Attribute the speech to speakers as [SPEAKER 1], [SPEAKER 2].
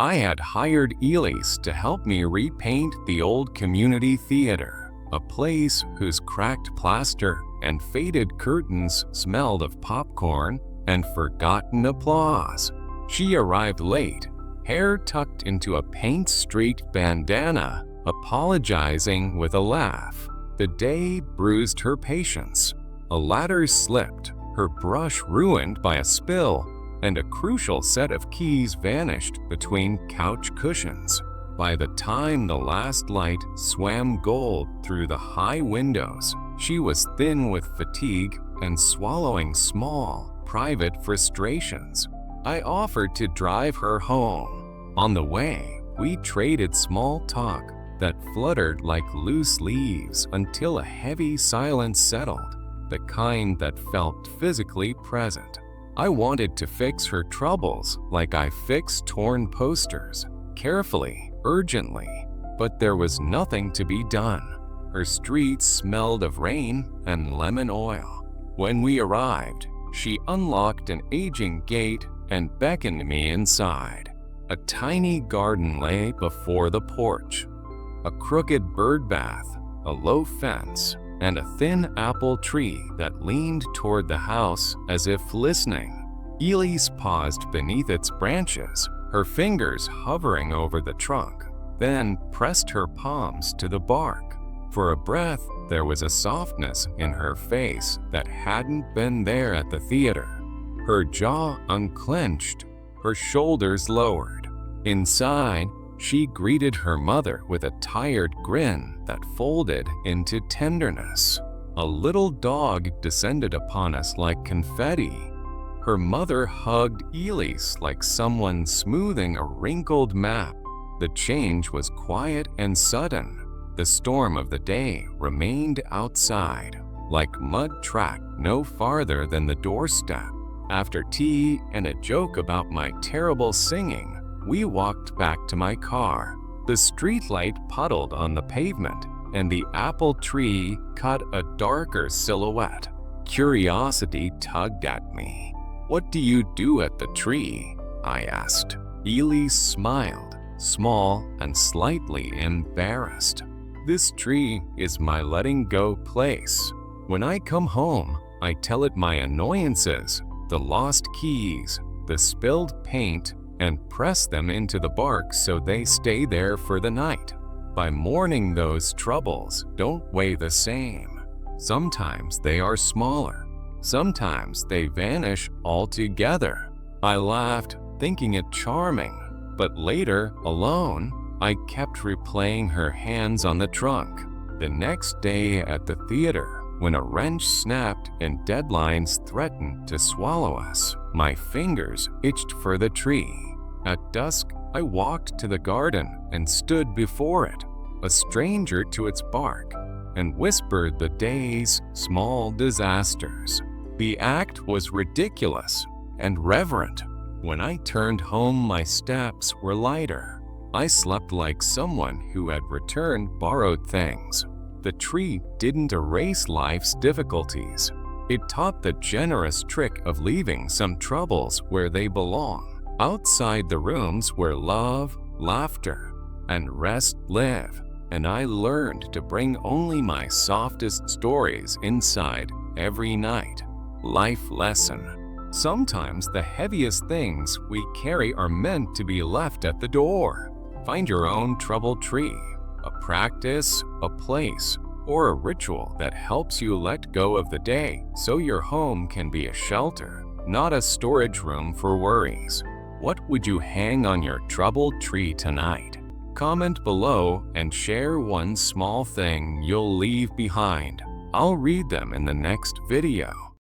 [SPEAKER 1] I had hired Elise to help me repaint the old community theater, a place whose cracked plaster and faded curtains smelled of popcorn and forgotten applause. She arrived late, hair tucked into a paint-streaked bandana, apologizing with a laugh. The day bruised her patience. A ladder slipped, her brush ruined by a spill, and a crucial set of keys vanished between couch cushions. By the time the last light swam gold through the high windows, she was thin with fatigue and swallowing small, private frustrations. I offered to drive her home. On the way, we traded small talk that fluttered like loose leaves until a heavy silence settled, the kind that felt physically present. I wanted to fix her troubles like I fix torn posters, carefully, urgently, but there was nothing to be done. Her streets smelled of rain and lemon oil. When we arrived, she unlocked an aging gate and beckoned me inside. A tiny garden lay before the porch. A crooked bird bath, a low fence, and a thin apple tree that leaned toward the house as if listening. Elise paused beneath its branches, her fingers hovering over the trunk, then pressed her palms to the bark. For a breath, there was a softness in her face that hadn't been there at the theater. Her jaw unclenched, her shoulders lowered. Inside, she greeted her mother with a tired grin that folded into tenderness. A little dog descended upon us like confetti. Her mother hugged Elise like someone smoothing a wrinkled map. The change was quiet and sudden. The storm of the day remained outside, like mud tracked no farther than the doorstep. After tea and a joke about my terrible singing, we walked back to my car. The streetlight puddled on the pavement, and the apple tree cut a darker silhouette. Curiosity tugged at me. "What do you do at the tree?" I asked. Elise smiled, small and slightly embarrassed. "This tree is my letting go place. When I come home, I tell it my annoyances, the lost keys, the spilled paint, and press them into the bark so they stay there for the night. By morning, those troubles don't weigh the same. Sometimes they are smaller. Sometimes they vanish altogether." I laughed, thinking it charming, but later, alone, I kept replaying her hands on the trunk. The next day at the theater, when a wrench snapped and deadlines threatened to swallow us, my fingers itched for the tree. At dusk, I walked to the garden and stood before it, a stranger to its bark, and whispered the day's small disasters. The act was ridiculous and reverent. When I turned home, my steps were lighter. I slept like someone who had returned borrowed things. The tree didn't erase life's difficulties. It taught the generous trick of leaving some troubles where they belong, outside the rooms where love, laughter, and rest live. And I learned to bring only my softest stories inside every night. Life lesson. Sometimes the heaviest things we carry are meant to be left at the door. Find your own trouble tree, a practice, a place, or a ritual that helps you let go of the day so your home can be a shelter, not a storage room for worries. What would you hang on your troubled tree tonight? Comment below and share one small thing you'll leave behind. I'll read them in the next video.